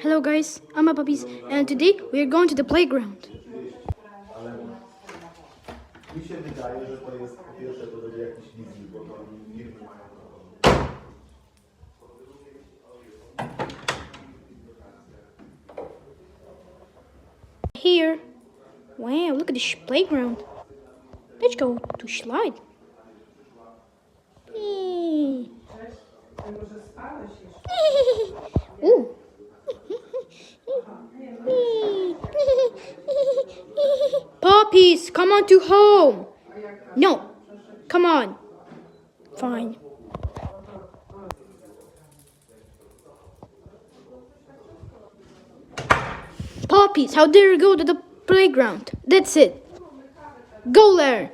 Hello guys, I'm a Puppies, and today we are going to the playground. Mi się wydaje, że to jest po pierwsze to będzie jakiś leasing, bo to firmy mają to. Here. Wow, look at this playground. Let's go to slide. Ooh. Puppies, come on to home. No, come on. Fine. Puppies, how dare you go to the playground? That's it. Go there.